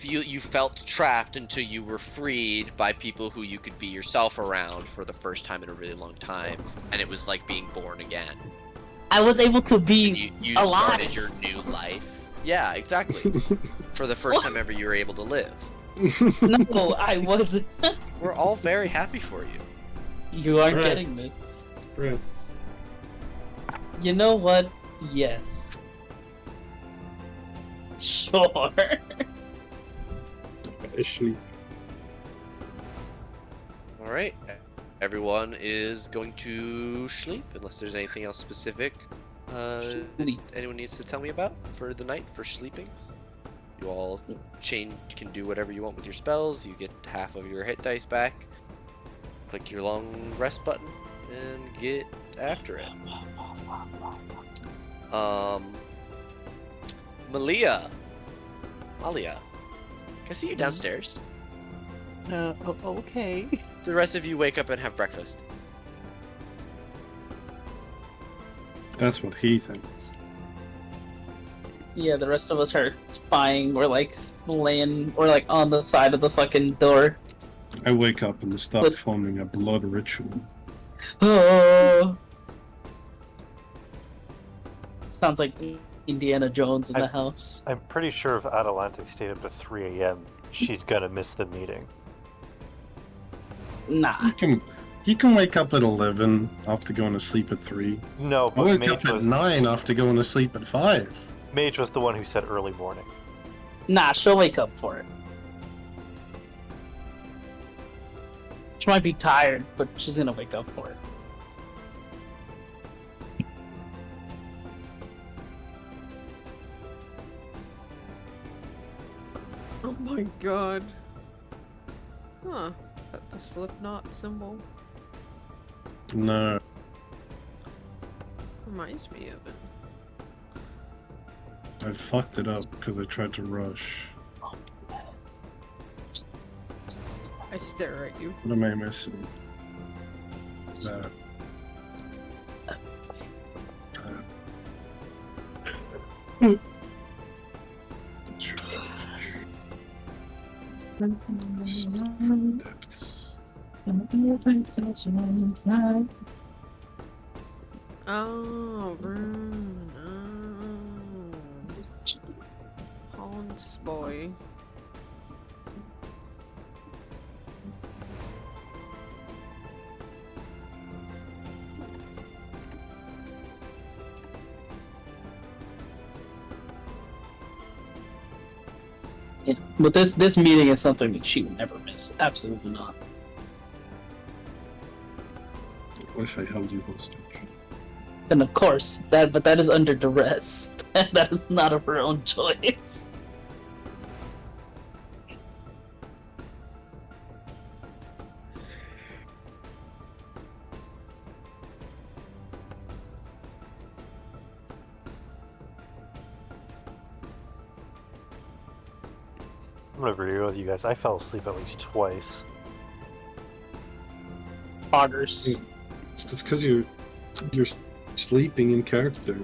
you felt trapped until you were freed by people who you could be yourself around for the first time in a really long time, and it was like being born again. I was able to And be you alive. started your new life. Yeah, exactly. For the first time ever, you were able to live. No, I wasn't. We're all very happy for you. You aren't Rats. getting this. Rats. You know what? Yes. Sure. Ashley. All right, everyone is going to sleep unless there's anything else specific. Anyone needs to tell me about for the night for sleepings? You all can do whatever you want with your spells. You get half of your hit dice back. Click your long rest button and get after it. Malia, can I see you downstairs? Okay. The rest of you wake up and have breakfast. That's what he thinks. Yeah, the rest of us are spying. We're like laying, or like on the side of the fucking door. I wake up and start forming a blood ritual. Oh. Sounds like Indiana Jones in the house. I'm pretty sure if Atalante stayed up to 3 a.m., she's gonna miss the meeting. Nah. He can wake up at 11 after going to sleep at 3. No, I but wake Mage up at was 9 after going to sleep at 5. Mage was the one who said early morning. Nah, she'll wake up for it. She might be tired, but she's gonna wake up for it. Oh my god. Huh. That the Slipknot symbol No. reminds me of it. I fucked it up because I tried to rush. I stare at you. What am I missing? That. Depths. Oh, Rune. Oh. Hans boy. Yeah, but this meeting is something that she would never miss. Absolutely not. What if I held you hostage? And of course, that is under duress. That is not of her own choice. I'm gonna agree with you guys. I fell asleep at least twice. Poggers. It's just because you're sleeping in character.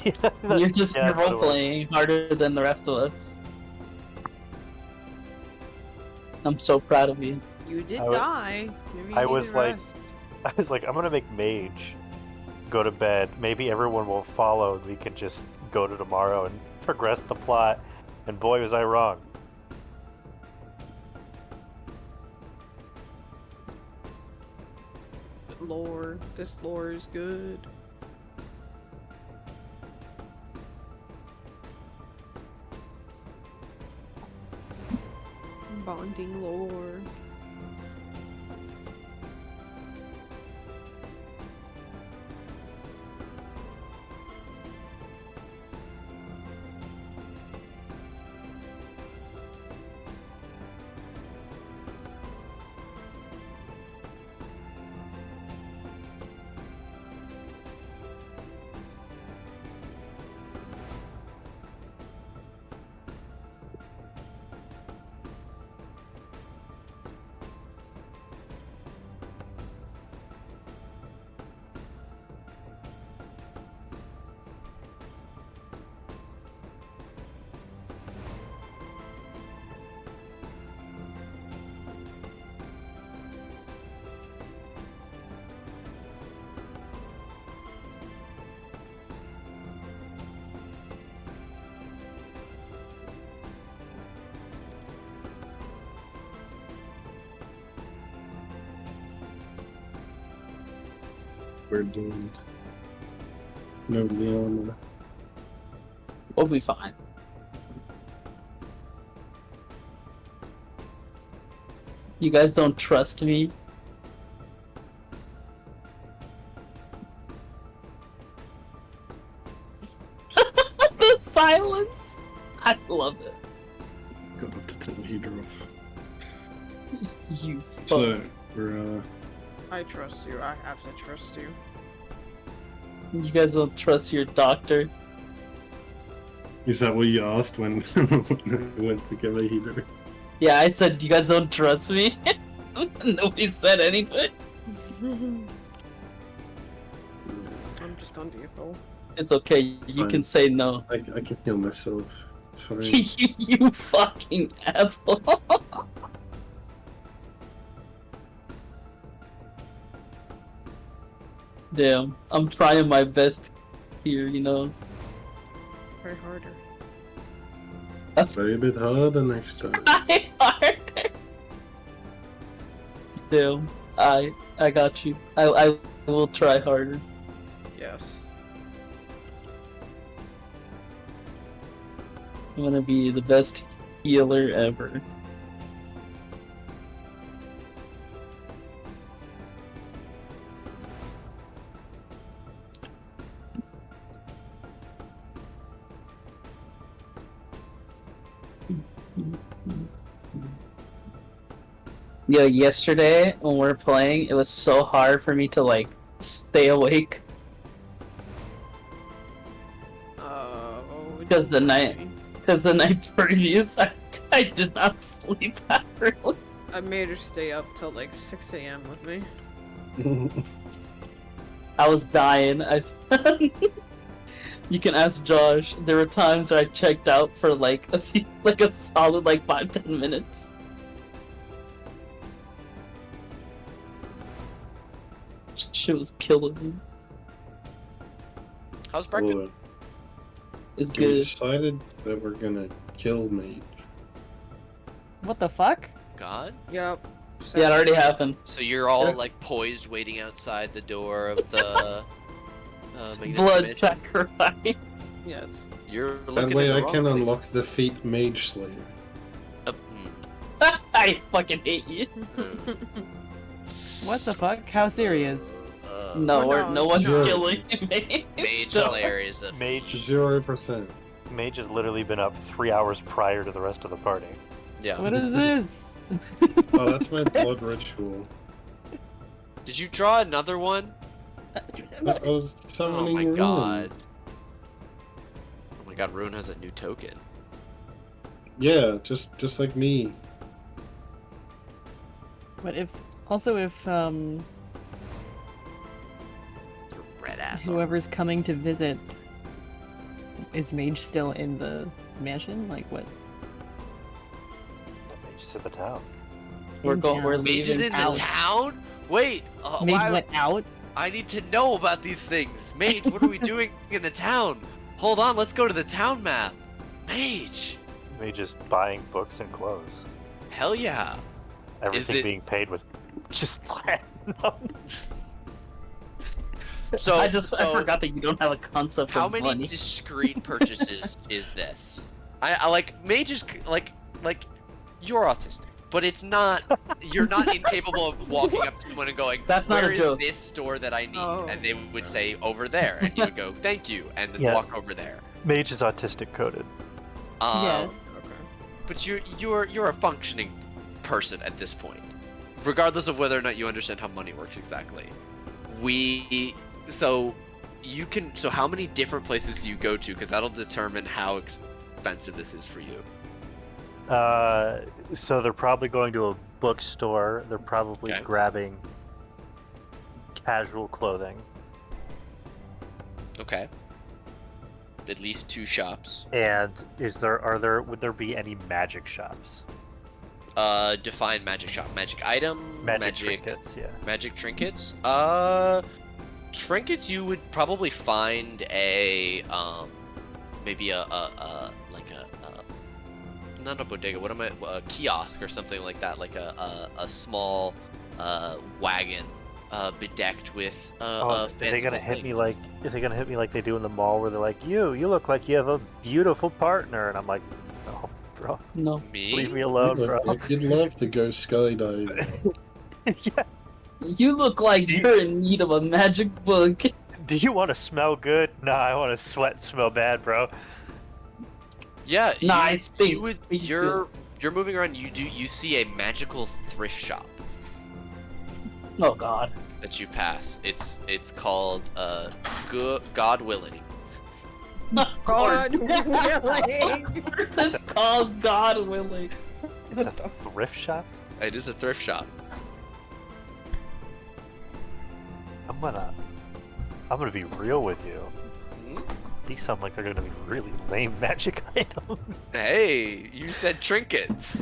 Yeah, You're just yeah, role playing harder than the rest of us. I'm so proud of you. You did I was- die. Maybe you I needed was like- rest. I was like, I'm gonna make Mage go to bed. Maybe everyone will follow and we can just go to tomorrow and progress the plot. And boy, was I wrong. Lore. This lore is good. Bonding lore. we're doomed. No Leon. We'll be fine. You guys don't trust me? The silence! I love it. Got up to turn the heater off. You So, fuck. we're, I trust you. I have to trust you. You guys don't trust your doctor? is that what you asked when, when I went to get a heater? Yeah, I said you guys don't trust me. Nobody said anything. I'm just on vehicle. It's okay. You Fine. can say no. I can heal myself. It's fine. You fucking asshole. Damn, I'm trying my best here, you know. Try harder. Try a bit harder next time. Try harder. Damn, I got you. I will try harder. Yes. I'm gonna be the best healer ever. Yo, yesterday when we were playing, it was so hard for me to like stay awake. Because the night previous, I did not sleep that early. I made her stay up till like 6 a.m. with me. I was dying. You can ask Josh. There were times where I checked out for like a solid like 5-10 minutes. Shit was killing me. How's breakfast? Well, It's we good. decided that we're gonna kill Mage. What the fuck? God. Yep. Yeah, it already happened. So you're all Yeah. like poised, waiting outside the door of the Magnetic Blood Dimension. sacrifice. Yes. You're That looking way in I the wrong can place. unlock the feat Mage Slayer. I fucking hate you. What the fuck? How serious? No, Oh, we're, no, no one's John. killing me. Mage No. Slayer is a Mage, 0%. Mage has literally been up 3 hours prior to the rest of the party. yeah. What is this? Oh, that's my blood ritual. Did you draw another one? I was Oh summoning my Rune. god. Oh my god, Rune has a new token. Yeah, just like me. But if Your red ass. whoever's coming to visit, is Mage still in the mansion? Like what? Mage is in the town. We're In going. We're town. Mage is leaving. in the out. town? Wait, Mage why? went out. I need to know about these things. Mage, what are we doing in the town? Hold on, let's go to the town map. Mage. Mage is buying books and clothes. Hell yeah. Everything it- being paid with just platinum. So I so forgot that you don't have a concept how of many money. discrete purchases is this? I like Mage is like you're autistic, but it's not. You're not incapable of walking up to someone and going, That's not a "Where is joke." this store that I need?" Oh. And they would say, "Over there," and you would go, "Thank you," and then Yeah. walk over there. Mage is autistic coded. Yes. Okay. But you're a functioning person at this point, regardless of whether or not you understand how money works exactly. So how many different places do you go to? Because that'll determine how expensive this is for you. So they're probably going to a bookstore. They're probably Okay. grabbing casual clothing. Okay. At least 2 shops. And would there be any magic shops? Define magic shop. Magic item. Magic trinkets, yeah. Magic trinkets. Trinkets you would probably find a maybe a not a bodega. What am I? A kiosk or something like that. Like a small wagon bedecked with Are they gonna fanciful hit me things. like? Are they gonna hit me like they do in the mall, where they're like, "You look like you have a beautiful partner," and I'm like, "No, bro, No. Me? leave me alone, bro." You'd love to go skydiving. Yeah. You look like you're in need of a magic book. Do you want to smell good? Nah, I want to sweat and smell bad, bro. Yeah, Nice you thing. would. Please You're moving around. You see a magical thrift shop Oh god. that you pass. It's called God Willing. Of course. God willing. Of course it's called God Willing. It's a thrift shop. It is a thrift shop. I'm gonna be real with you. Hmm? These sound like they're gonna be really lame magic items. Hey, you said trinkets.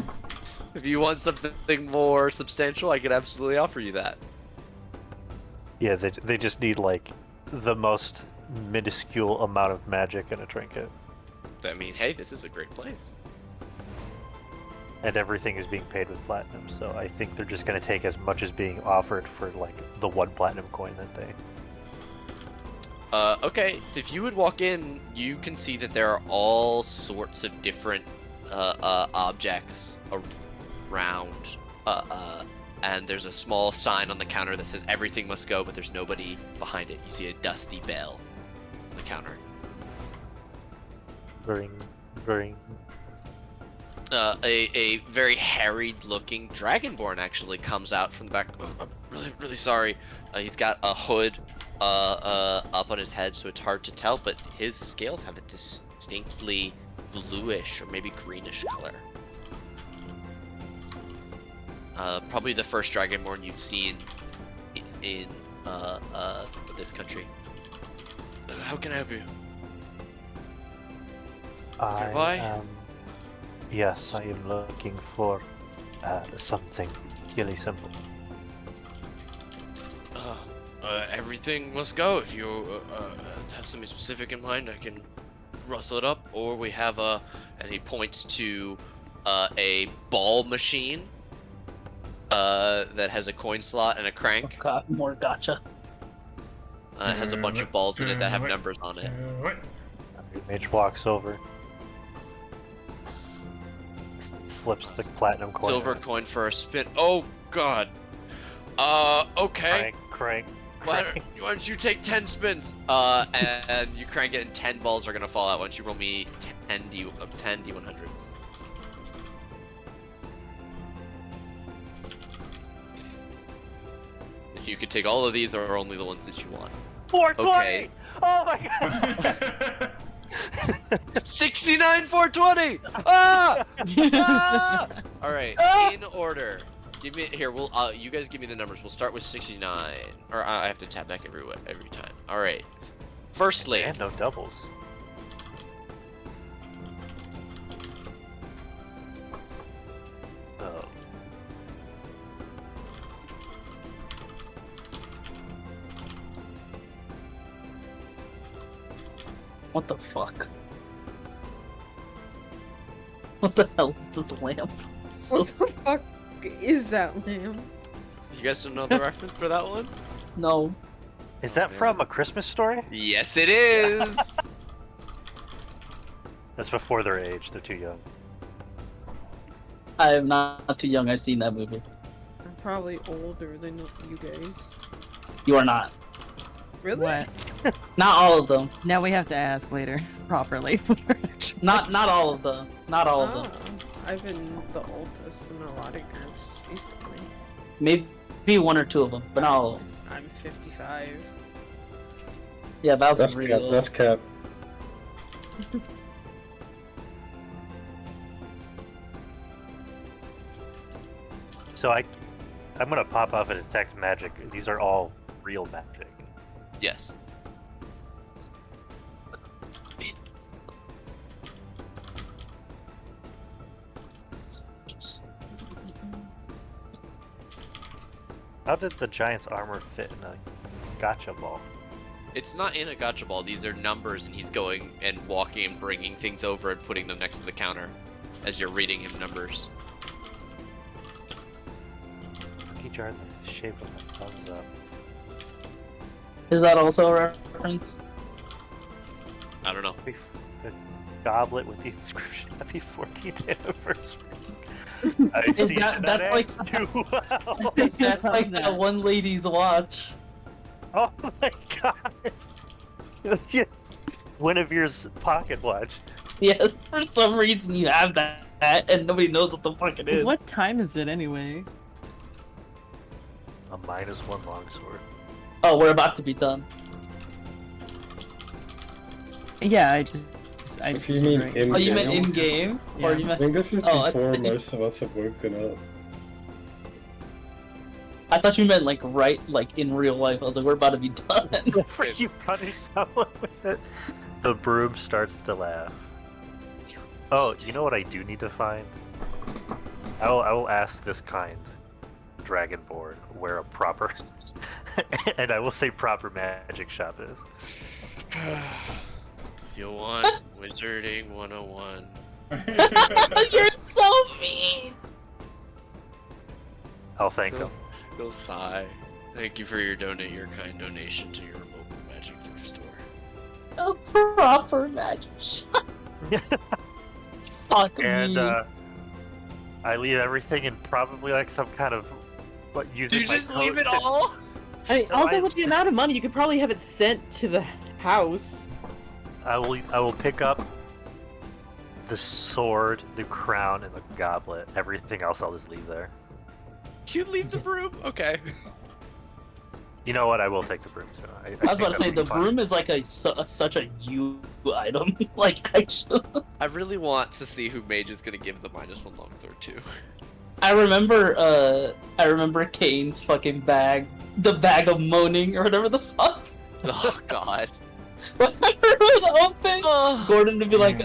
If you want something more substantial, I could absolutely offer you that. Yeah, they just need like the most minuscule amount of magic in a trinket, I mean, hey, this is a great place. and everything is being paid with platinum. So I think they're just gonna take as much as being offered for like the 1 platinum coin that they. Okay, so if you would walk in, you can see that there are all sorts of different objects around, and there's a small sign on the counter that says everything must go, but there's nobody behind it. You see a dusty bell on the counter. Bring. A very harried-looking dragonborn actually comes out from the back. Oh, I'm really sorry. He's got a hood up on his head, so it's hard to tell, but his scales have a distinctly bluish or maybe greenish color. Probably the first dragonborn you've seen in this country. How can I help you? Why? Yes, I am looking for something really simple. Everything must go. If you have something specific in mind, I can rustle it up. Or we have and he points to a ball machine that has a coin slot and a crank. God, more gotcha. It has a bunch of balls in it that have numbers on it. Mage walks over, slips the platinum coin. Silver coin for a spin. Oh God. Okay. Crank. Why don't you take 10 spins? And you crank it, and 10 balls are gonna fall out. Why don't you roll me 10 D100s? You could take all of these, or only the ones that you want. 420! Okay. Oh my god! 69 420. Ah! Ah! All right, in order. Give me here. We'll you guys give me the numbers. We'll start with 69. Or I have to tap back every time. All right. Firstly, And no doubles. Oh. What the fuck? What the hell is this lamp? So What the fuck is that lamp? you guys don't know the reference for that one? no. Is that man. from A Christmas Story? Yes, it is. That's before their age. They're too young. I am not too young. I've seen that movie. I'm probably older than you guys. You are not. Really? What? Not all of them. Now we have to ask later properly. Not all of them. Not all of them. I've been the oldest in a lot of groups recently. Maybe one or two of them, but not all of them. I'm 55. Yeah, that was That's real. cap. That's cap. So I'm gonna pop off and detect magic. These are all real magic. Yes. How did the giant's armor fit in a gotcha ball? It's not in a gotcha ball. These are numbers, and he's going and walking and bringing things over and putting them next to the counter as you're reading him numbers. Cookie jar in the shape of a thumbs up. Is that also a reference? I don't know. The goblet with the inscription "Happy 14th Anniversary." I Is see that- that that's ends like- too well. That's like that one lady's watch. Oh my god! Guinevere's pocket watch. Yeah, for some reason you have that, and nobody knows what the fuck it is. What time is it anyway? A -1 longsword. Oh, we're about to be done. Yeah, I just If you mean right. in Oh, you game, meant in game, or Yeah. you I meant? think this is Oh, I before think- most of us have woken up. I thought you meant like like in real life. I was like, we're about to be done. Whenever you punish someone with it, the broom starts to laugh. Oh, you know what I do need to find? I will ask this kind Dragonborn where a proper and I will say proper magic shop is. You want Wizarding 101. You're so mean. I'll thank He'll, him. he'll sigh. Thank you for your kind donation to your local magic thrift store. A proper magic shop. Fuck And me. I leave everything in probably like some kind of using Do you my just leave coat it to- all? I mean, No, also I- with the amount of money, you could probably have it sent to the house. I will pick up the sword, the crown, and the goblet. Everything else I'll just leave there. You leave the broom? Okay. You know what? I will take the broom too. I was about to say the broom is like such a you item. Like actually, I really want to see who Mage is gonna give the -1 longsword to. I remember Kane's fucking bag, the bag of moaning or whatever the fuck. Oh god. Whenever it would open, Gordon would be like,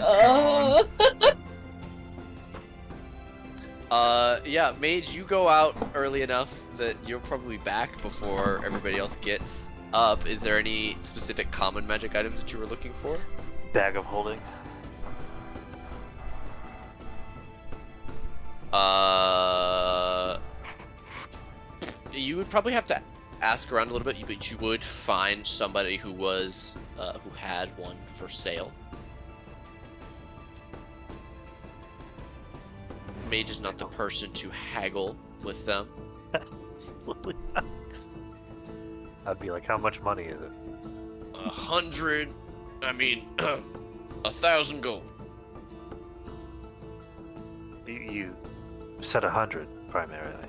Yeah, Mage, you go out early enough that you'll probably be back before everybody else gets up. Is there any specific common magic items that you were looking for? Bag of holding. You would probably have to ask around a little bit, but you would find somebody who was, who had one for sale. Mage is not the person to haggle with them. Absolutely not. I'd be like, how much money is it? 100, I mean, 1,000 gold. You said 100 primarily.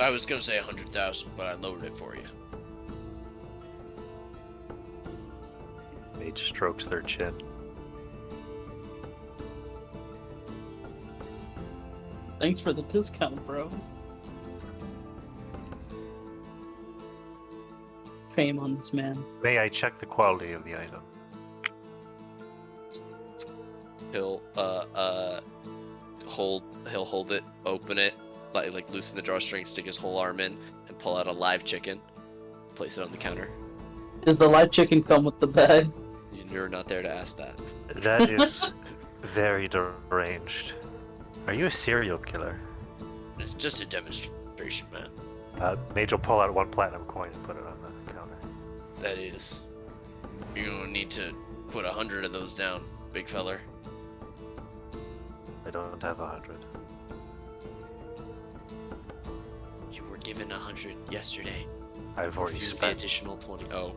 I was gonna say 100,000, but I lowered it for you. Mage strokes their chin. thanks for the discount, bro. Fame on this man. May I check the quality of the item? He'll hold it, open it, like loosen the drawstring, stick his whole arm in, and pull out a live chicken. Place it on the counter. Does the live chicken come with the bag? You're not there to ask that. That is very deranged. Are you a serial killer? It's just a demonstration, man. Mage will pull out 1 platinum coin and put it on the counter. That is. You're gonna need to put 100 of those down, big feller. I don't have 100. You were given 100 yesterday. I've already Refuse the spent. additional 20. Oh,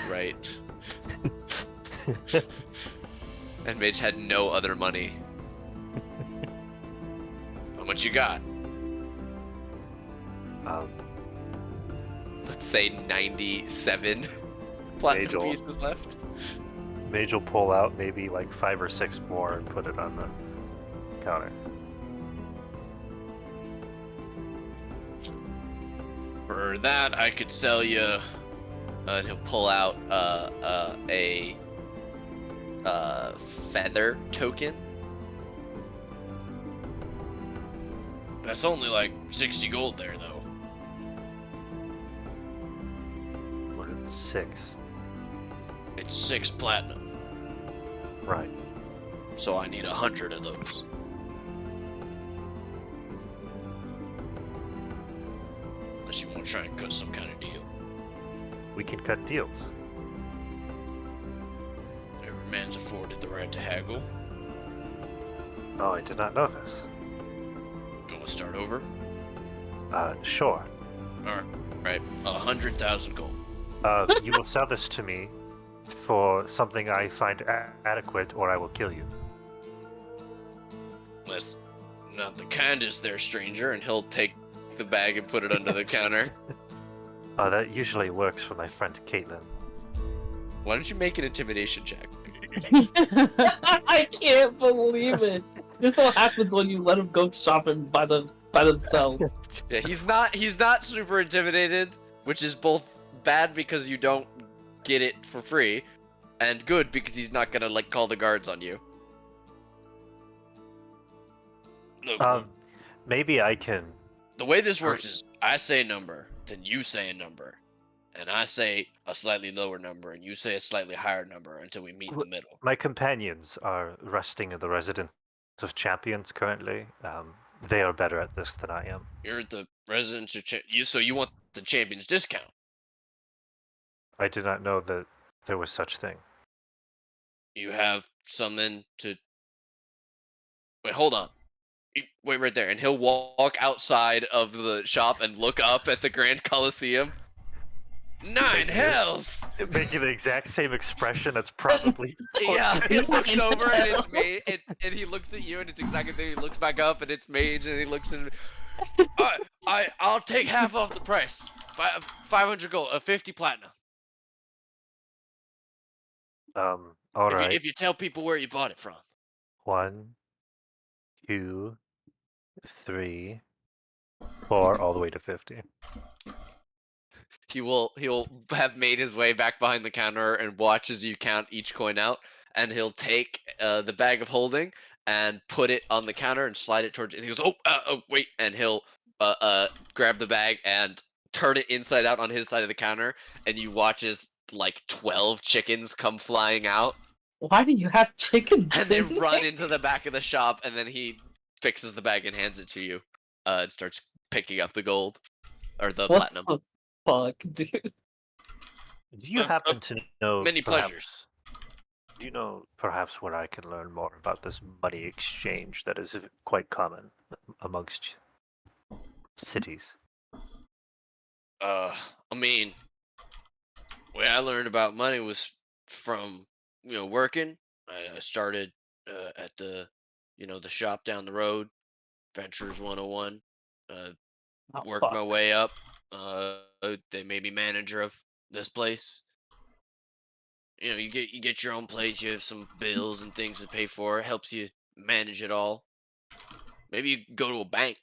right. And Mage had no other money. How much you got? Let's say 97 platinum Mage-ul. pieces left. Mage will pull out maybe like 5 or 6 more and put it on the counter. For that, I could sell you. And he'll pull out a feather token. That's only like 60 gold there, though. What is 6? It's 6 platinum, Right. so I need 100 of those. Unless you want to try and cut some kind of deal. we can cut deals. Every man's afforded the right to haggle. Oh, I did not know this. You want to start over? Sure. Right. 100,000 gold. You will sell this to me for something I find adequate, or I will kill you. That's not the kindest there, stranger, and he'll take the bag and put it under the counter. Oh, that usually works for my friend Caitlin. Why don't you make an intimidation check? I can't believe it. This all happens when you let them go shopping by themselves. Yeah, he's not super intimidated, which is both bad because you don't get it for free, and good because he's not gonna like call the guards on you. Look, Maybe I can. the way this works is I say a number, then you say a number, and I say a slightly lower number, and you say a slightly higher number until we meet in the middle. My companions are resting in the residence of champions currently. They are better at this than I am. You're at the residence of so you want the champion's discount? I did not know that there was such thing. You have something to. Wait, hold on. Wait right there, and he'll walk outside of the shop and look up at the Grand Coliseum. 9 hells! Making the exact same expression that's probably. Yeah, he looks over and it's Mage, and he looks at you and it's exactly the thing. He looks back up and it's Mage, and he looks and I'll take half off the price. 500 gold, 50 platinum. All right. If you tell people where you bought it from. 1, 2, 3, 4, all the way to 50. He'll have made his way back behind the counter and watch as you count each coin out, and he'll take the bag of holding and put it on the counter and slide it towards you. And he goes, oh, wait, and he'll grab the bag and turn it inside out on his side of the counter, and you watch as like 12 chickens come flying out. Why do you have chickens? And they run into the back of the shop, and then he fixes the bag and hands it to you. And starts picking up the gold or the platinum. The fuck, dude? Do you happen to know Many pleasures. Do you know perhaps where I can learn more about this money exchange that is quite common amongst cities? I mean, way I learned about money was from working. I started at the the shop down the road, Ventures 101. Worked my way up. They made me manager of this place. You get your own place. You have some bills and things to pay for. It helps you manage it all. Maybe you go to a bank.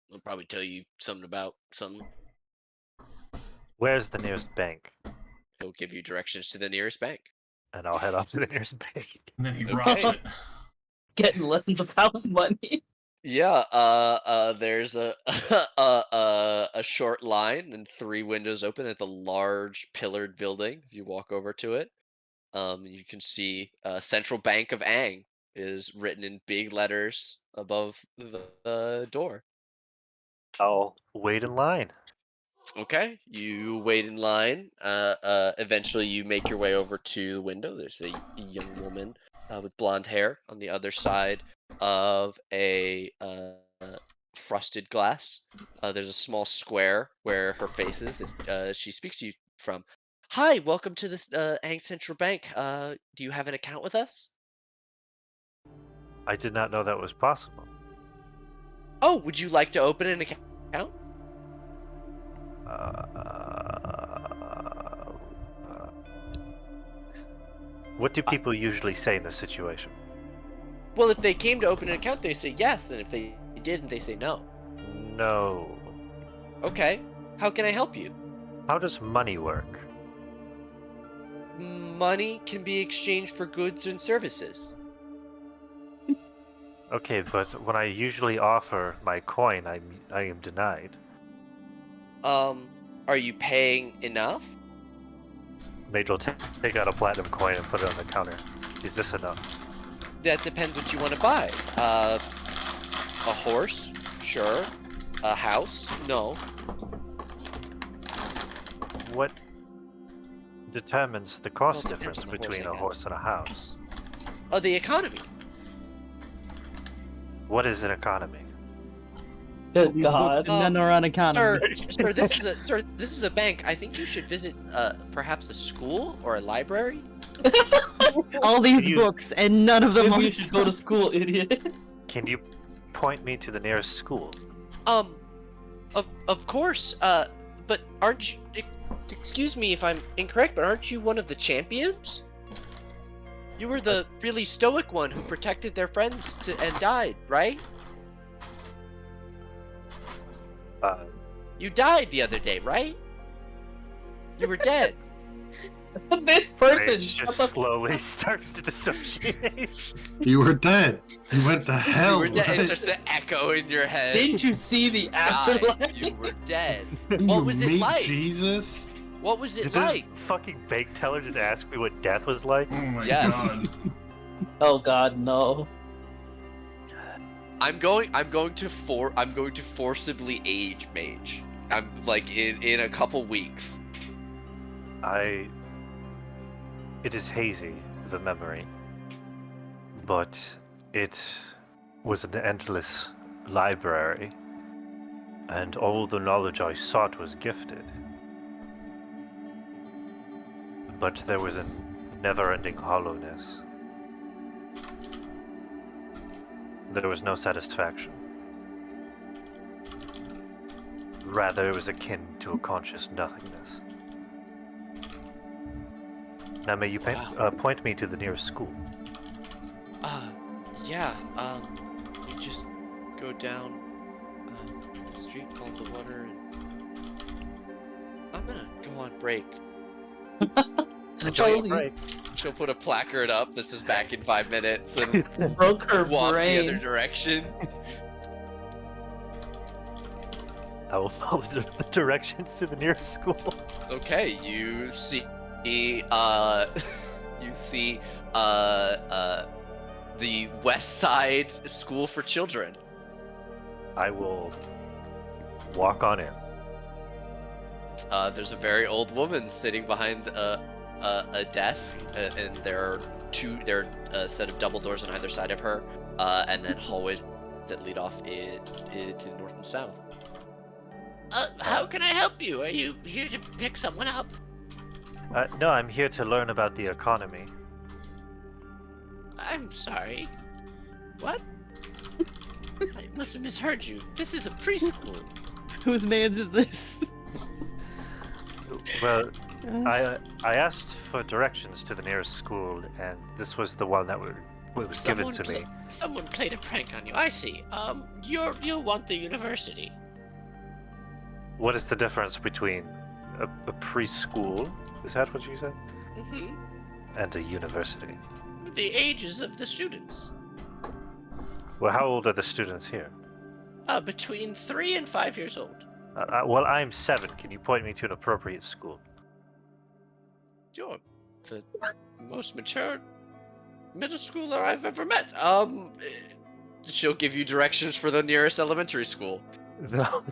They'll probably tell you something about something. Where's the nearest bank? He'll give you directions to the nearest bank. And I'll head off to the nearest bank. And then he robs it. Getting lessons about money. Yeah, there's a a short line and 3 windows open at the large pillared building. As you walk over to it, you can see Central Bank of Ang is written in big letters above the door. I'll wait in line. Okay, you wait in line. Eventually you make your way over to the window. There's a young woman with blonde hair on the other side of a frosted glass. There's a small square where her face is. She speaks to you from. Hi, welcome to the Ang Central Bank. Do you have an account with us? I did not know that was possible. Oh, would you like to open an account? What do people usually say in this situation? Well, if they came to open an account, they say yes, and if they didn't, they say no. No. Okay, how can I help you? How does money work? Money can be exchanged for goods and services. Okay, but when I usually offer my coin, I am denied. Are you paying enough? Mage will take out a platinum coin and put it on the counter. Is this enough? That depends what you want to buy. A horse? Sure. A house? No. What determines the cost Well, it depends difference on the horse, between I a guess. horse and a house? Oh, the economy. What is an economy? Good These God. books and none are on economy. Sir, this is a bank. I think you should visit perhaps a school or a library. All these You- books and none of them Maybe are. you should go to school, idiot. Can you point me to the nearest school? Of course. But aren't you? Excuse me if I'm incorrect, but aren't you one of the champions? You were the really stoic one who protected their friends and died, right? You died the other day, right? You were dead. This person. Rage shut just the- slowly starts to dissociate. You were dead. You went to hell. You were dead. It right? starts to echo in your head. Didn't you see the Died. afterlife? You were dead. You What was it meet like? Jesus? What was it Did like? this fucking bank teller just ask me what death was like? Oh my Yes. god. Oh God, no. I'm going to forcibly age Mage. I'm like in a couple weeks. It is hazy, the memory. But it was an endless library, and all the knowledge I sought was gifted. But there was a never-ending hollowness. There was no satisfaction. Rather, it was akin to a conscious nothingness. Now, may you point me to the nearest school? Yeah. You just go down the street, follow the water, and I'm gonna go on break. Enjoy your Holy- break. She'll put a placard up that says "back in 5 minutes" and Broke her walk the other brain. direction. I will follow the directions to the nearest school. Okay, you see, you see, the West Side School for Children. I will walk on in. There's a very old woman sitting behind a desk, and there are a set of double doors on either side of her, and then hallways that lead off to the north and south. How can I help you? Are you here to pick someone up? No, I'm here to learn about the economy. I'm sorry. What? I must have misheard you. This is a preschool. Whose man's is this? Well, I asked for directions to the nearest school, and this was the one that was given to me. Someone played a prank on you. I see. You want the university. What is the difference between a preschool, is that what you said, Mm-hmm. and a university? The ages of the students. Well, how old are the students here? Between 3 and 5 years old. Well, I'm 7. Can you point me to an appropriate school? You're the most mature middle schooler I've ever met. She'll give you directions for the nearest elementary school. No,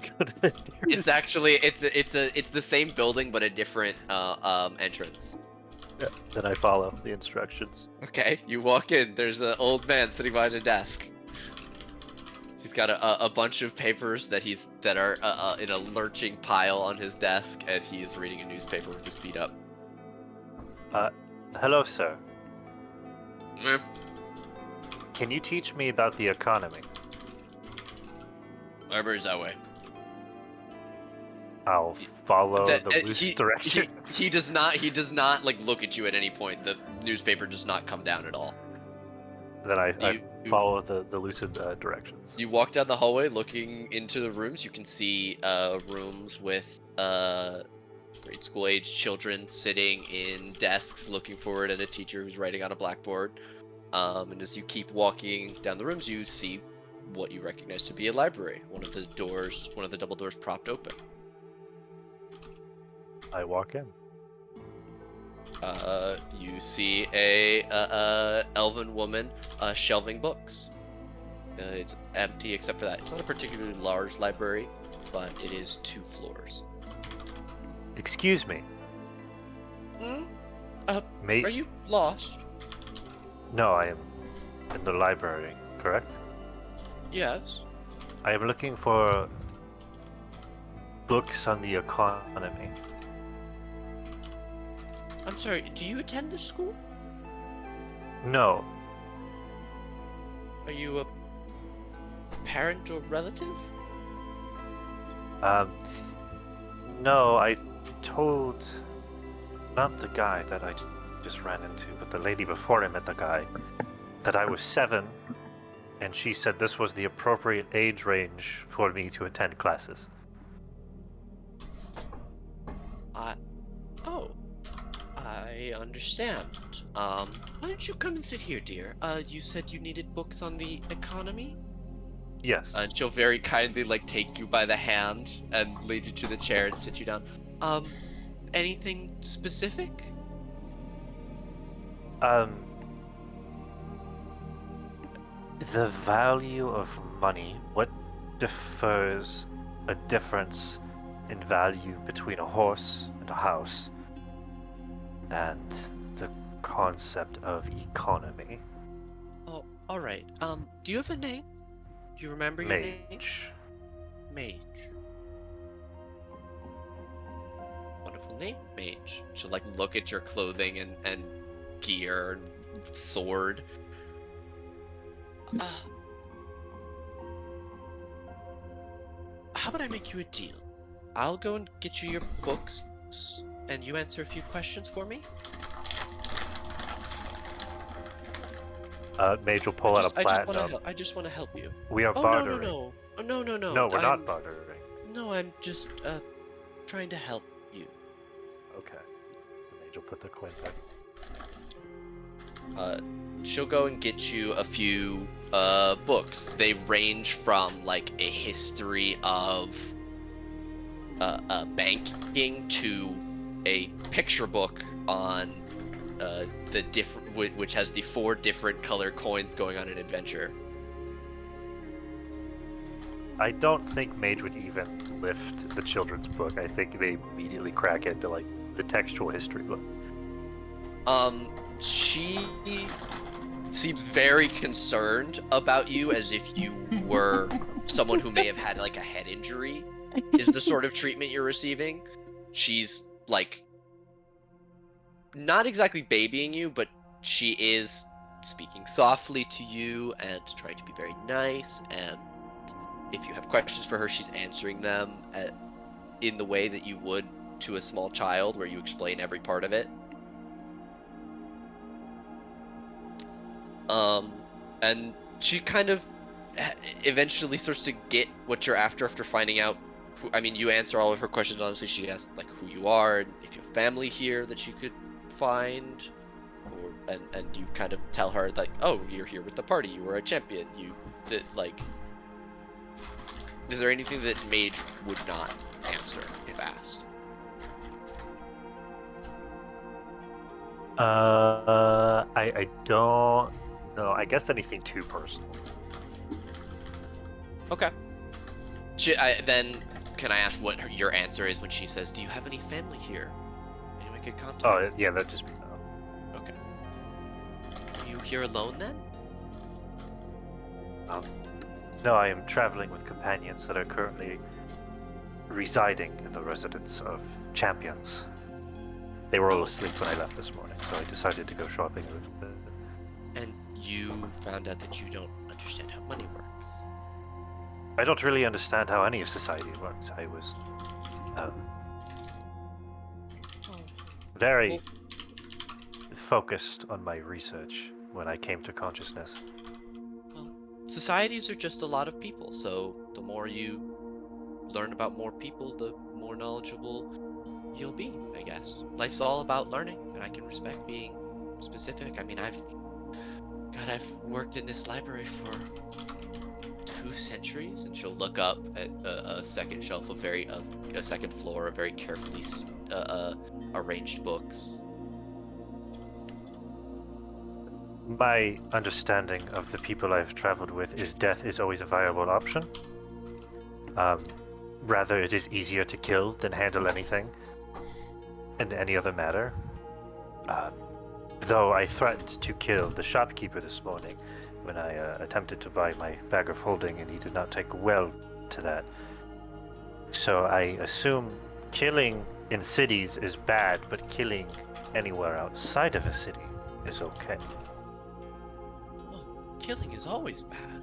good. It's actually it's the same building but a different entrance. Then I follow the instructions. Okay, you walk in. There's an old man sitting behind a desk. He's got a bunch of papers that are in a lurching pile on his desk, and he is reading a newspaper with his feet up. Hello, sir. Mm. Can you teach me about the economy? Library's that way. I'll follow That- the loose directions. He does not like look at you at any point. The newspaper does not come down at all. Then I You- follow the lucid directions. You walk down the hallway looking into the rooms. You can see rooms with grade school age children sitting in desks looking forward at a teacher who's writing on a blackboard. And as you keep walking down the rooms, you see what you recognize to be a library. One of the double doors propped open. I walk in. You see a elven woman shelving books. It's empty except for that. It's not a particularly large library, but it is 2 floors. Excuse me. Hmm? May Are you lost? No, I am in the library, correct? Yes. I am looking for books on the economy. I'm sorry, do you attend this school? No, Are you a parent or relative? um, no, I told not the guy that I just ran into, but the lady before him and the guy that I was 7, and she said this was the appropriate age range for me to attend classes. Oh. I understand. Why don't you come and sit here, dear? You said you needed books on the economy? Yes. And she'll very kindly, like, take you by the hand and lead you to the chair and sit you down. Anything specific? The value of money, what differs a difference in value between a horse and a house, and the concept of economy. Oh, alright. Do you have a name? Do you remember your name? Mage. Mage. Wonderful name, Mage. She'll, like, look at your clothing and gear and sword. How about I make you a deal? I'll go and get you your books, and you answer a few questions for me. Mage will pull out a platinum. I just want to help you. We are Oh bartering. no. No. No, we're not bartering. No, I'm just trying to help you. Okay. Mage will put the coin back. She'll go and get you a few books. They range from like a history of banking to a picture book on the different, which has the 4 different color coins going on an adventure. I don't think Mage would even lift the children's book. I think they immediately crack into like the textual history book. She seems very concerned about you, as if you were someone who may have had like a head injury, is the sort of treatment you're receiving. She's like not exactly babying you, but she is speaking softly to you and trying to be very nice, and if you have questions for her, she's answering them in the way that you would to a small child, where you explain every part of it. And she kind of eventually starts to get what you're after finding out who, I mean, you answer all of her questions honestly. She asks like who you are and if you have family here that she could find, or and you kind of tell her like, oh, you're here with the party, you were a champion, like, is there anything that Mage would not answer if asked? I don't know. I guess anything too personal. Okay. Then can I ask what your answer is when she says, do you have any family here? Anyone could contact? Oh, yeah, that'd just be no. Okay. Are you here alone then? No, I am traveling with companions that are currently residing in the residence of champions. They were all asleep when I left this morning, so I decided to go shopping a little bit. And you found out that you don't understand how money works. I don't really understand how any of society works. I was very focused on my research when I came to consciousness. Well, societies are just a lot of people, so the more you learn about more people, the more knowledgeable you'll be, I guess. Life's all about learning, and I can respect being specific. I mean, I've worked in this library for 2 centuries, and she'll look up at a second shelf of a second floor of very carefully arranged books. My understanding of the people I've traveled with is death is always a viable option. Rather, it is easier to kill than handle anything in any other matter. Though I threatened to kill the shopkeeper this morning when I attempted to buy my bag of holding, and he did not take well to that. So I assume killing in cities is bad, but killing anywhere outside of a city is okay. Well, killing is always bad.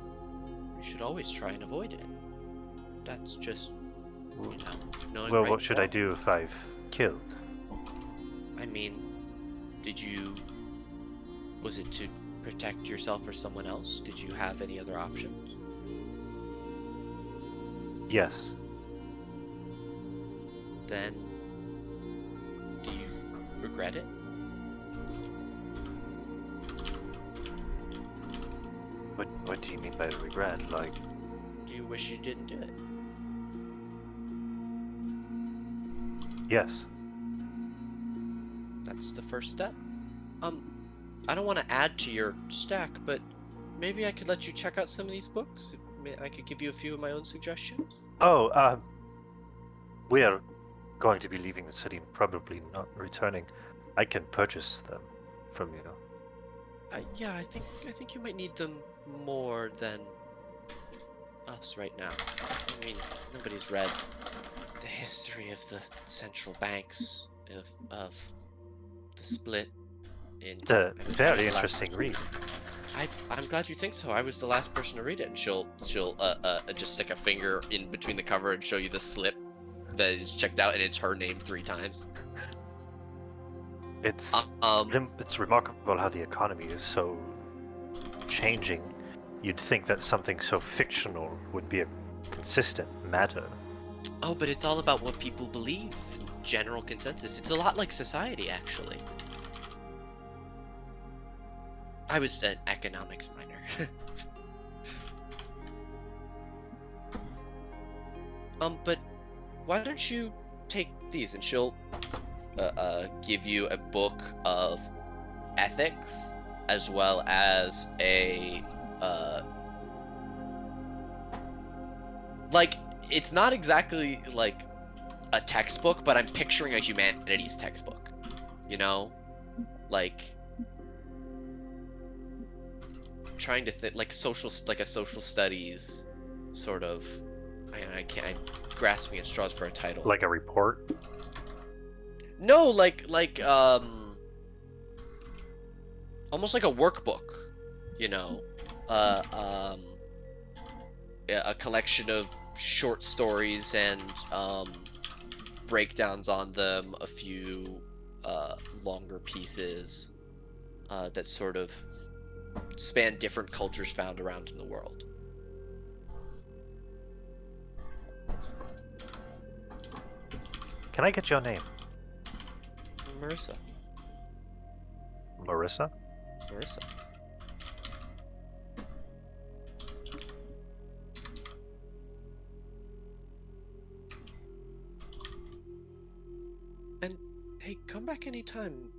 You should always try and avoid it. That's just, knowing Well, right what should and I do if I've killed? wrong. I mean, was it to protect yourself or someone else? Did you have any other options? Yes. Then, do you regret it? What do you mean by regret? Like, Do you wish you didn't do it? yes. That's the first step. I don't want to add to your stack, but maybe I could let you check out some of these books. I could give you a few of my own suggestions. Oh, we are going to be leaving the city and probably not returning. I can purchase them from you. Yeah, I think you might need them more than us right now. I mean, nobody's read the history of the central banks of the split. It's a very interesting read. I'm glad you think so. I was the last person to read it, and she'll just stick a finger in between the cover and show you the slip that is checked out, and it's her name 3 times. It's Um, it's remarkable how the economy is so changing. You'd think that something so fictional would be a consistent matter. Oh, but it's all about what people believe. General consensus. It's a lot like society, actually. I was an economics minor. But why don't you take these, and she'll give you a book of ethics as well as a like, it's not exactly like a textbook, but I'm picturing a humanities textbook, you know, like trying to think like a social studies sort of. I can't. I'm grasping at straws for a title. Like a report? No, like almost like a workbook, you know, a collection of short stories and breakdowns on them, a few longer pieces that sort of span different cultures found around in the world. Can I get your name? Marissa. Marissa? Marissa. And hey, come back anytime.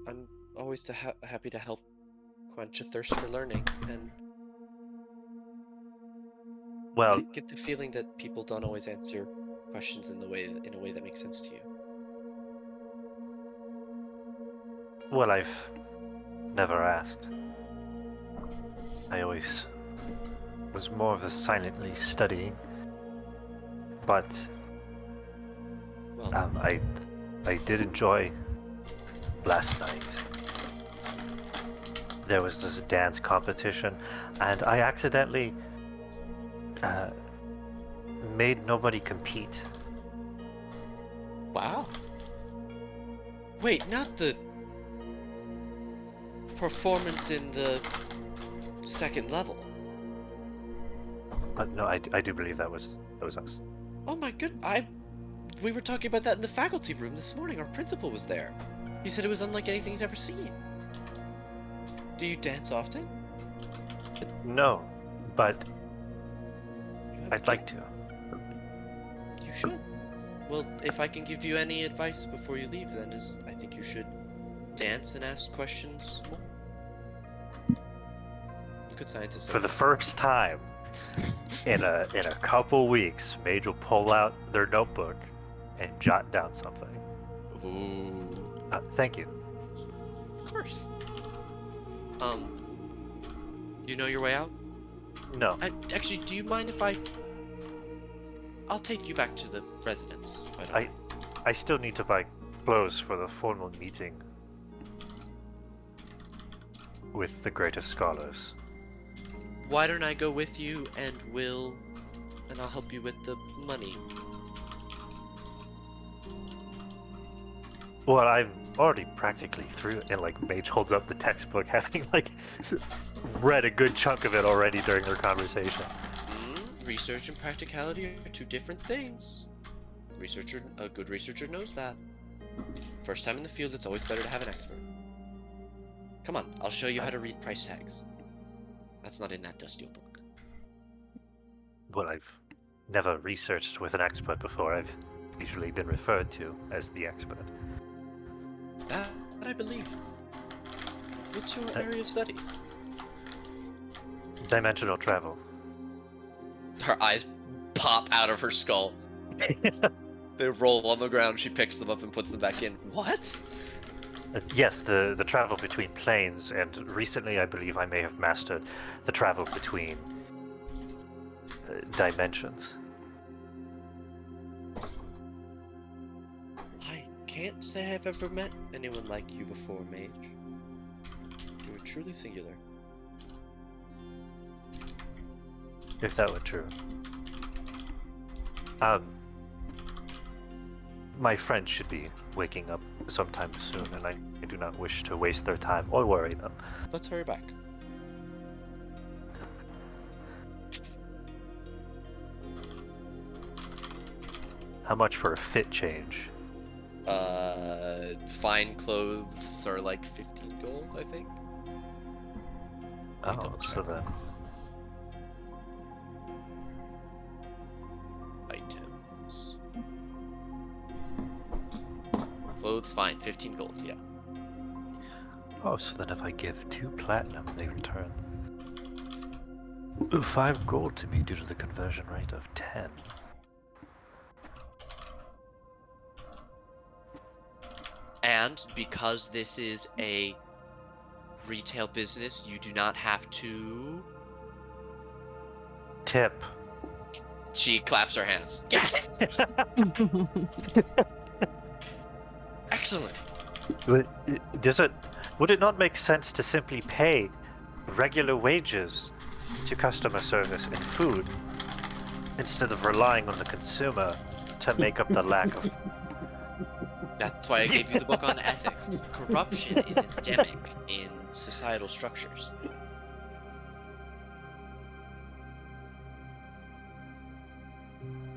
I'm always happy to help quench a thirst for learning, and Well, I get the feeling that people don't always answer questions in a way that makes sense to you. well, I've never asked. I always was more of a silently studying, but Well, I did enjoy last night. There was this dance competition, and I accidentally made nobody compete. wow. Wait, not the performance in the second level. No, I do believe that was us. Oh my good, we were talking about that in the faculty room this morning. Our principal was there. He said it was unlike anything he'd ever seen. Do you dance often? No, but You have I'd a like kid. to. You should. Well, if I can give you any advice before you leave, then is I think you should dance and ask questions more. Good scientists. say For the so. first time in a couple weeks, Mage will pull out their notebook and jot down something. Ooh. Thank you. Of course. You know your way out? No. Actually, do you mind if I'll take you back to the residence. Why don't I still need to buy clothes for the formal meeting with the greatest scholars. Why don't I go with you and I'll help you with the money. Well, I'm already practically through it, and like Mage holds up the textbook, having like read a good chunk of it already during their conversation. Research and practicality are two different things. A good researcher knows that. First time in the field, it's always better to have an expert. Come on, I'll show you how to read price tags. That's not in that dusty old book. Well, I've never researched with an expert before. I've usually been referred to as the expert. That I believe. What's your area of studies? Dimensional travel. Her eyes pop out of her skull. They roll on the ground, she picks them up and puts them back in. What? Yes, the travel between planes, and recently I believe I may have mastered the travel between dimensions. I can't say I've ever met anyone like you before, Mage. You're truly singular. If that were true. My friends should be waking up sometime soon, and I do not wish to waste their time or worry them. Let's hurry back. How much for a fit change? Fine clothes are like 15 gold, I think. Let me Oh, double so check. then Items. Clothes, fine, 15 gold, yeah. so then if I give 2 platinum, they return 5 gold to me due to the conversion rate of 10. And because this is a retail business, you do not have to... Tip. She claps her hands. Yes! Excellent! Would it not make sense to simply pay regular wages to customer service and food instead of relying on the consumer to make up the lack of... That's why I gave you the book on ethics. Corruption is endemic in societal structures.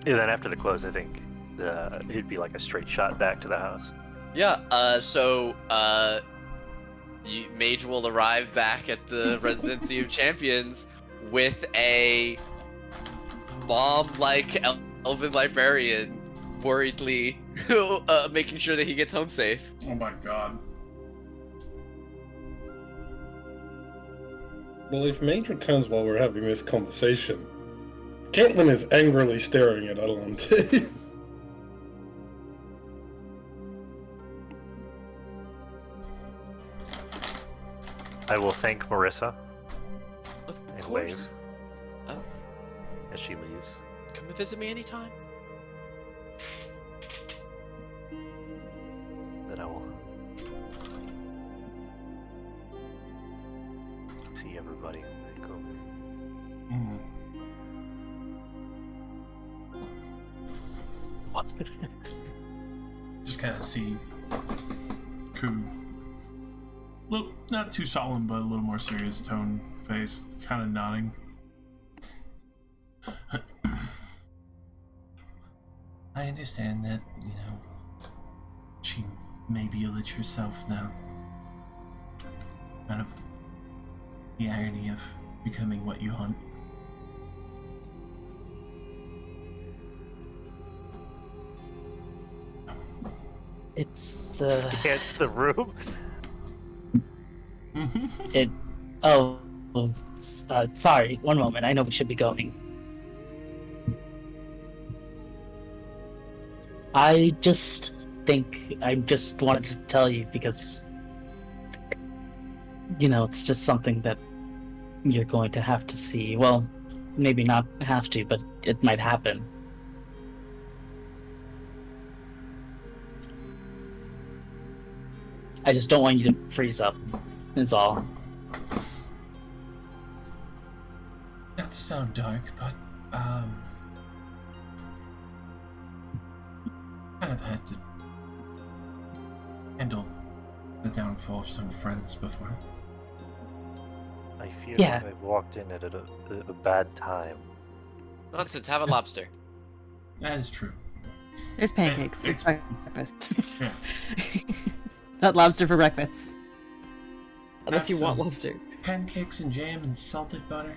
Yeah, then after the close, I think it'd be like a straight shot back to the house. Yeah, Mage will arrive back at the Residency of Champions with a mom-like elven librarian worriedly making sure that he gets home safe. Oh my god. Well, if Mage returns while we're having this conversation, Caitlin is angrily staring at Adelante. I will thank Marissa Of and course. wave Oh, as she leaves. come and visit me anytime. Then I will see everybody and go. Mm. What? Just kind of see Ku. Not too solemn, but a little more serious tone face, kind of nodding. I understand that, she may be a lich herself now. Kind of the irony of becoming what you hunt. It's Scans the room. sorry, one moment. I know we should be going. I just think I just wanted to tell you because, it's just something that you're going to have to see. Well, maybe not have to, but it might happen. I just don't want you to freeze up, is all. Not to sound dark, but kind of had to handle the downfall of some friends before. I feel Yeah. like I've walked in at a bad time. Nonsense. Have a lobster. That is true. There's pancakes. It's breakfast. Yeah. Not lobster for breakfast. Unless you want some lobster. Pancakes and jam and salted butter.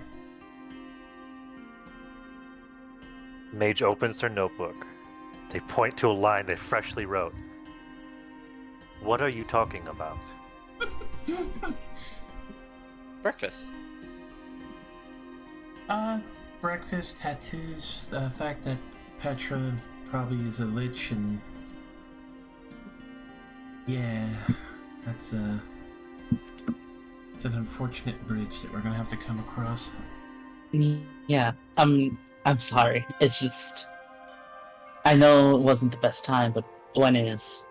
Mage opens their notebook. They point to a line they freshly wrote. What are you talking about? Breakfast. Breakfast, tattoos, the fact that Petra probably is a lich, and yeah, it's an unfortunate bridge that we're gonna have to come across. Yeah, I'm sorry. It's just, I know it wasn't the best time, but when is?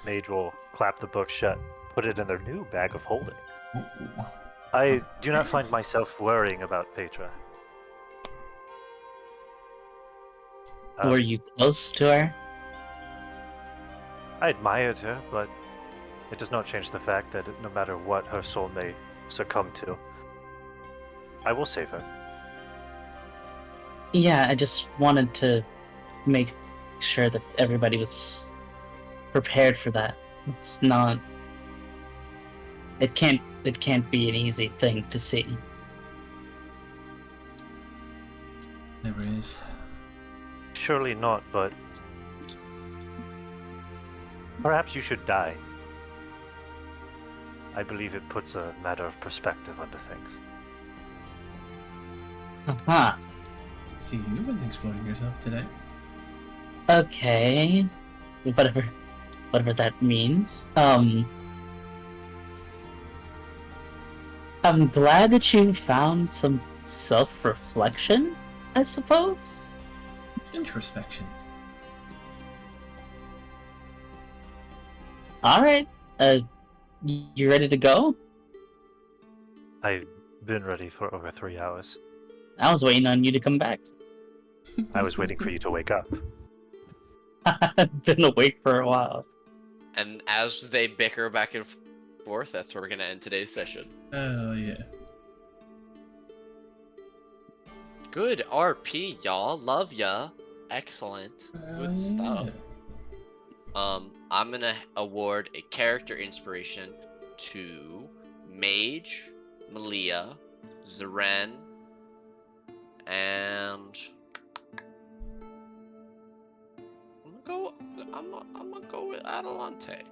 Mage will clap the book shut, put it in their new bag of holding. Ooh. I do not find myself worrying about Petra. Were you close to her? I admired her, but it does not change the fact that no matter what her soul may succumb to, I will save her. Yeah, I just wanted to make sure that everybody was prepared for that. It's not. It can't be an easy thing to see. Never is. Surely not, but perhaps you should die. I believe it puts a matter of perspective onto things. Uh-huh. See, you've been exploring yourself today. Okay. Whatever that means. I'm glad that you found some self-reflection, I suppose. Introspection. Alright. You ready to go? I've been ready for over 3 hours. I was waiting on you to come back. I was waiting for you to wake up. I've been awake for a while. And as they bicker back and forth, that's where we're gonna end today's session. Oh, yeah. Good RP, y'all. Love ya. Excellent. Good stuff. I'm gonna award a character inspiration to Mage, Malia, Zeren, and I'm gonna go with Adelante.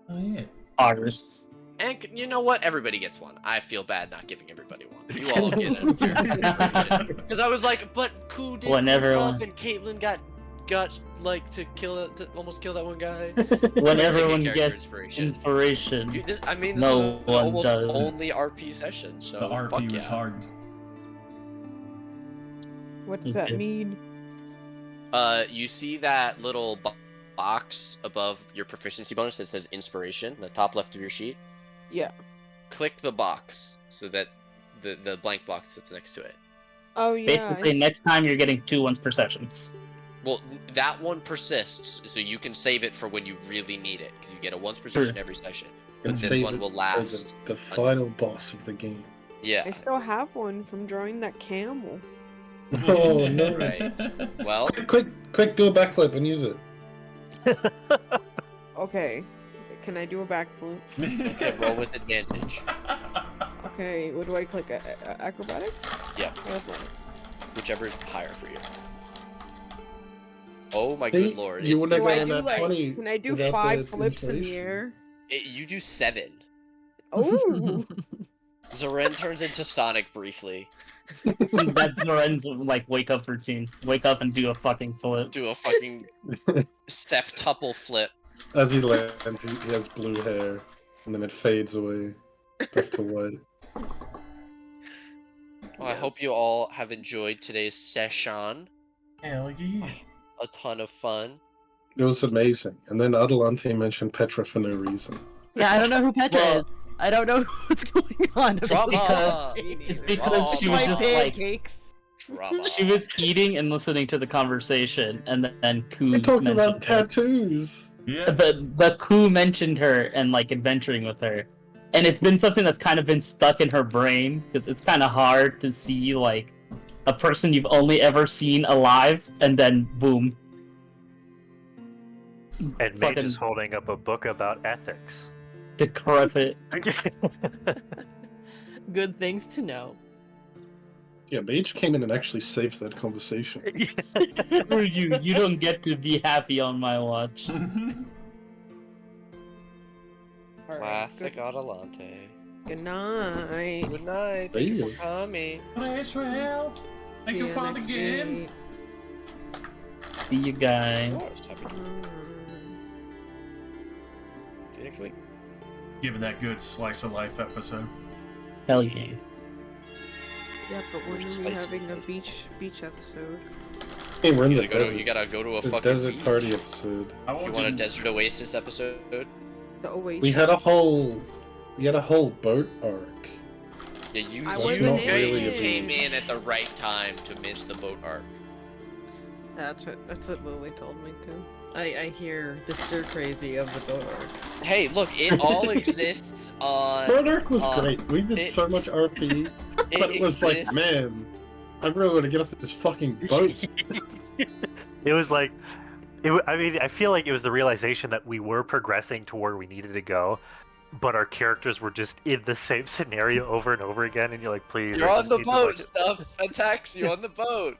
Oh, yeah. Ours. And you know what? Everybody gets one. I feel bad not giving everybody one. You all get a character inspiration. Because I was like, but Ku did Whenever stuff, one- and Caitlyn got like to almost kill that one guy. When Take a everyone character gets inspiration. inspiration. Dude, I mean, this No is an one almost does. only RP session, so The fuck RP was yeah. hard. What does that Okay. mean? You see that little box above your proficiency bonus that says inspiration, the top left of your sheet? Yeah. Click the box so that the blank box that's next to it. Oh yeah. Basically, next time you're getting 2 ones per sessions. Well, that one persists, so you can save it for when you really need it, because you get a once per session every session. But And this save one it will for last. the final boss of the game. Yeah. I still have one from drawing that camel. Oh no! Right. Well, Quick! Do a backflip and use it. Okay. Can I do a backflip? okay, roll with advantage. Okay. What do I click? Acrobatics? Yeah, Or athletics? whichever is higher for you. Oh my See? good lord! You it's- would have Do I gotten do that like? 20 Can I do without 5 the flips in the inspiration. air? you do 7. Oh. Zeren turns into Sonic briefly. That's Zoran's like wake up routine. Wake up and do a fucking flip. Do a fucking septuple flip. As he lands, he has blue hair, and then it fades away back to white. Well, I hope you all have enjoyed today's session. Hell yeah. A ton of fun. It was amazing. And then Adelante mentioned Petra for no reason. Yeah, I don't know who Petra Well- is. I don't know what's going on. Drama! It's because she was My just like pancakes. Drama. she was eating and listening to the conversation, and then Ku We're talking about mentioned her. tattoos. Yeah. But Ku mentioned her and like adventuring with her, and it's been something that's kind of been stuck in her brain because it's kind of hard to see like a person you've only ever seen alive, and then boom. And Mage is holding up a book about ethics. Decrepit. Good things to know. Yeah, Mage came in and actually saved that conversation. Screw you! You don't get to be happy on my watch. Classic Adelante. Good night. Good night. Thank you Damn. for coming. Thanks for help. Thank you See for the next game. week. See you Of guys. course, happy to see you next week. Giving that good slice of life episode. Hell yeah. Yeah, but when are we Spicy. having a beach episode? Hey, we're in You the gotta, desert. you gotta go to a It's a fucking desert beach. party episode. I You won't want a do- desert oasis episode? The Oasis. We had a whole boat arc. Yeah, you, I you, wasn't really you a came beach. in at the right time to miss the boat arc. That's what Lily told me too. I hear the stir crazy of the boat arc. Hey, look, it all exists on. Boat arc was uh, great. We did it- so much RP, but it was like, exists- man, I really want to get off this fucking boat. It was like, I mean, I feel like it was the realization that we were progressing to where we needed to go, but our characters were just in the same scenario over and over again, and you're like, please. You're I on just the need to boat. watch it." Stuff attacks you on the boat.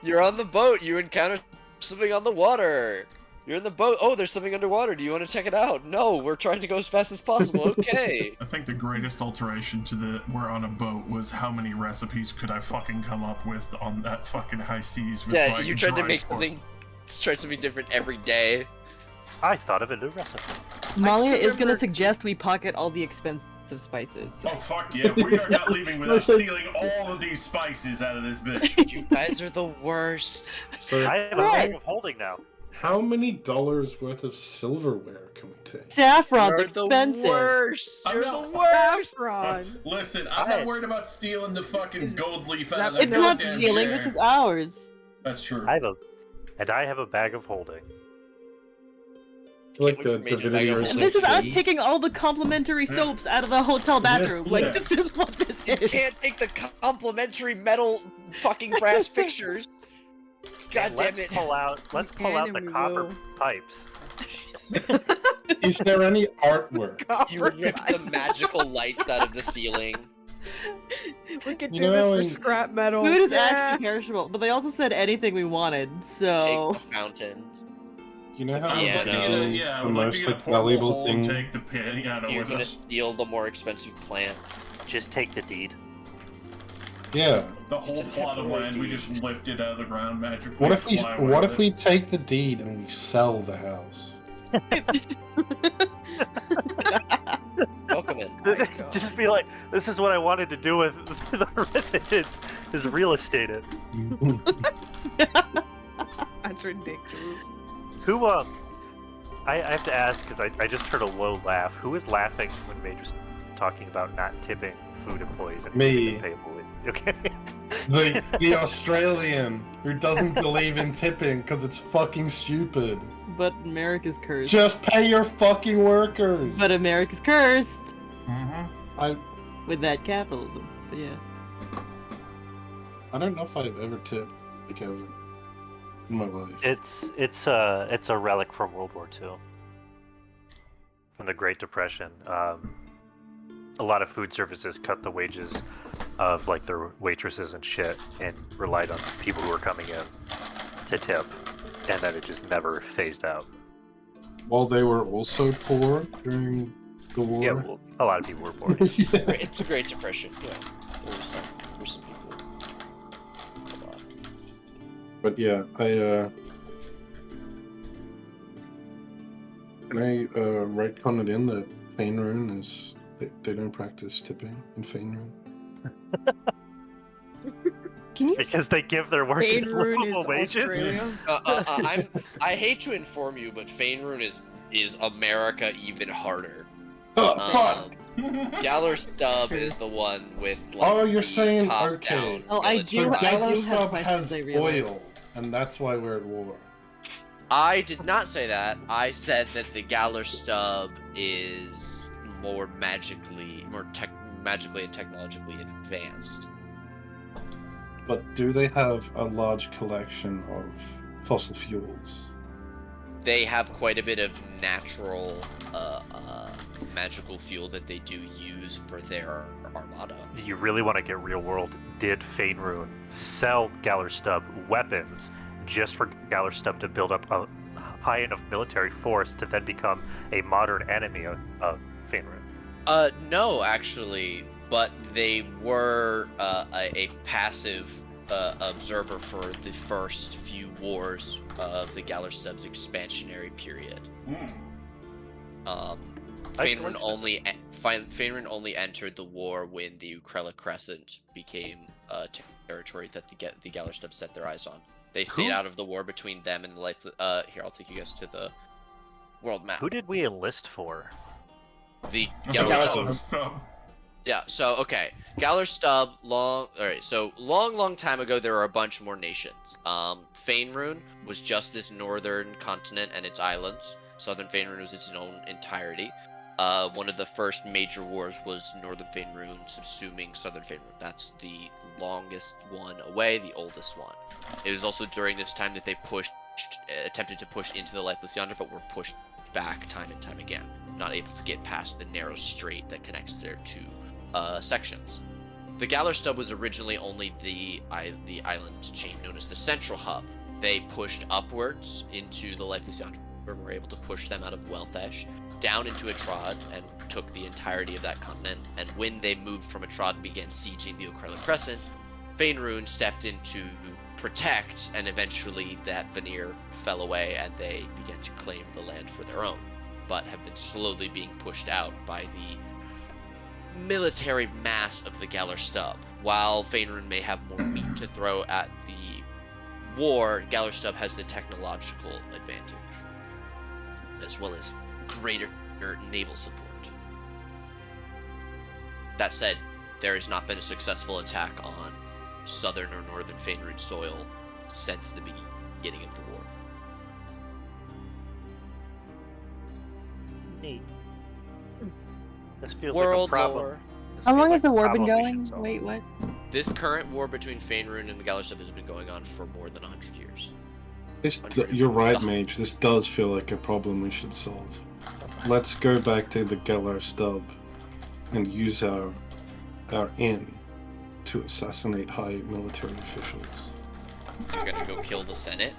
You're on the boat. You encounter something on the water. You're in the boat. Oh, there's something underwater. Do you want to check it out? No, we're trying to go as fast as possible. Okay. I think the greatest alteration to the we're on a boat was how many recipes could I fucking come up with on that fucking high seas with Yeah, like you tried to dried make pork. something different every day. I thought of a new recipe. Malia is gonna remember- suggest we pocket all the expensive spices. Oh fuck yeah, we are not leaving without stealing all of these spices out of this bitch. You guys are the worst. So, I have a bag of holding now. how many dollars worth of silverware can we take? Saffron's You're the expensive. worst. I'm You're not- the worst. Saffron. Listen, I'm not worried about stealing the fucking gold leaf out of the It's not goddamn stealing. chair. This is ours. That's true. I have a bag of holding. Like wait the for me to Divinity bag up Original And this is us Sin? taking all the complimentary soaps out of the hotel bathroom. Yeah. Like, this is what this You is. can't take the complimentary metal fucking brass fixtures. God damn it. Let's pull can out and the we copper will. pipes. Is there any artwork? You ripped the magical lights out of the ceiling. We could You do know, this in- for scrap metal. Food is Yeah. actually perishable, but they also said anything we wanted, so... Take the fountain. You know how I would like to get a, Piano. yeah, I the would like most to get a like, portable valuable hole thing. and take the piano You're with gonna us. steal the more expensive plants. Just take the deed. Yeah. The whole It's a plot of temporary land, we deed. just lift it out of the ground magically. What if we fly away what with if it. we take the deed and we sell the house? Welcome in. God. Just be like, this is what I wanted to do with the residents, is real estate it. That's ridiculous. Who, I have to ask, because I just heard a low laugh. Who was laughing when Mage was talking about not tipping food employees and Me. keeping them payable? Okay. the Australian who doesn't believe in tipping because it's fucking stupid. But America's cursed. Just pay your fucking workers. But America's cursed I with that capitalism. But yeah. don't know if I've ever tipped like ever in my life. It's a relic from World War II, from the Great Depression. A lot of food services cut the wages of like their waitresses and shit, and relied on people who were coming in to tip, and then it just never phased out. While they were also poor during the war. Yeah, well, a lot of people were poor. Yeah. It's a Great Depression. Yeah, there were some people. But yeah, can I retcon it in that Faerun is they don't practice tipping in Faerun? Can you? Because they give their workers Faerun is livable wages. Australia. I hate to inform you, but Faerun is America even harder. Oh Um, fuck! Galar Stub is the one with like Oh, you're the saying top okay. down Oh, I do- military. I Galar do have Stub questions, has I realize. oil, and that's why we're at war. I did not say that. I said that the Galar Stub is magically and technologically advanced. But do they have a large collection of fossil fuels? They have quite a bit of natural magical fuel that they do use for their armada. You really want to get real world? Did Faerun sell Galar Stub weapons just for Galar Stub to build up a high enough military force to then become a modern enemy of Faerun? No, actually, but they were a passive observer for the first few wars of the Galar Stub's expansionary period. Faerun only entered the war when the Ukrella Crescent became a territory that the Galar Stub set their eyes on. They stayed out of the war between them and the life. Here, I'll take you guys to the world map. Who did we enlist for? The Okay, Galar Stub. so- Yeah, so okay. Galar Stub, long time ago there were a bunch more nations. Faerun was just this northern continent and its islands. Southern Faerun was its own entirety. One of the first major wars was Northern Faerun subsuming Southern Faerun. That's the longest one away, the oldest one. It was also during this time that they attempted to push into the Lifeless Yonder, but were pushed back time and time again, not able to get past the narrow strait that connects their two sections. The Galar Stub was originally only the island chain known as the Central Hub. They pushed upwards into the Lifeless Yonder, and were able to push them out of Welthesh down into Atrod and took the entirety of that continent. And when they moved from Atrod and began sieging the Ukrella Crescent, Faerun stepped in to protect, and eventually that veneer fell away and they began to claim the land for their own, but have been slowly being pushed out by the military mass of the Galar Stub. While Faerun may have more meat to throw at the war, Galar Stub has the technological advantage, as well as greater naval support. That said, there has not been a successful attack on southern or northern Faerun soil since the beginning of the war. Neat. This feels World like a problem. war. This How feels long like has the a war been problem we should going? solve. Wait, what? This current war between Faerun and the Galar Stub has been going on for more than 100 years. You're right, Mage. This does feel like a problem we should solve. Let's go back to the Galar Stub and use our inn to assassinate high military officials. You're gonna go kill the Senate?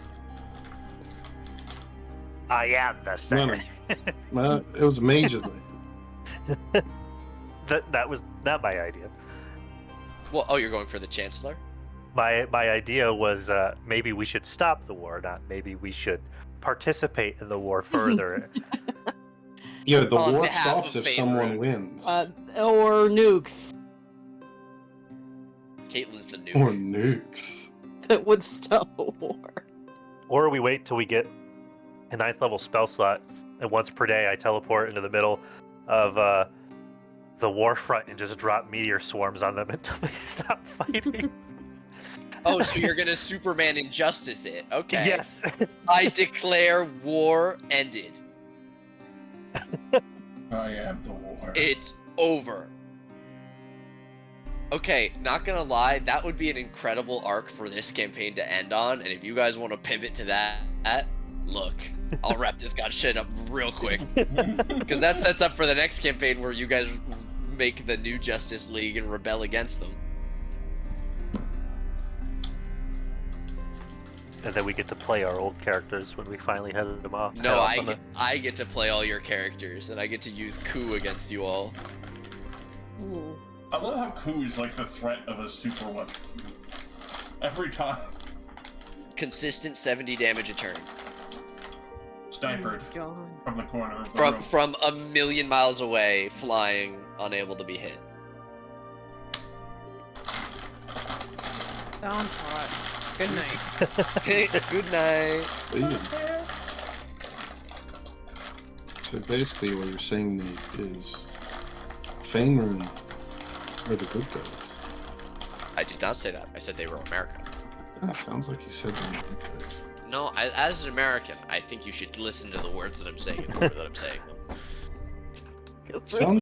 I am the Senate. Well, it was Mage's idea. That was not my idea. Well, oh, you're going for the Chancellor? My idea was maybe we should stop the war, not maybe we should participate in the war further. Yeah, the On war behalf stops of if someone Faerun. wins. Or nukes. Caitlyn's the nuke. Or nukes. That would stop a war. Or we wait till we get a 9th level spell slot, and once per day I teleport into the middle of the war front and just drop meteor swarms on them until they stop fighting. Oh, so you're gonna Superman Injustice it. Okay. Yes. I declare war ended. I am the war. It's over. Okay, not gonna lie, that would be an incredible arc for this campaign to end on, and if you guys want to pivot to that, look, I'll wrap this god shit up real quick. Because that sets up for the next campaign where you guys make the new Justice League and rebel against them. And then we get to play our old characters when we finally headed them off. No, head off on I get to play all your characters, and I get to use coup against you all. Ooh. I love how Ku is like the threat of a super weapon. Every time. consistent 70 damage a turn. Snipered God. from the corner of the From room. from a million miles away, flying, unable to be hit. Sounds hot. Good night. Good night. Brilliant. So basically, what you're saying, Nate, is Faerun are the good guys. I did not say that. I said they were American. That sounds like you said they're the good guys. No, as an American, I think you should listen to the words that I'm saying in the order that I'm saying them. Sounds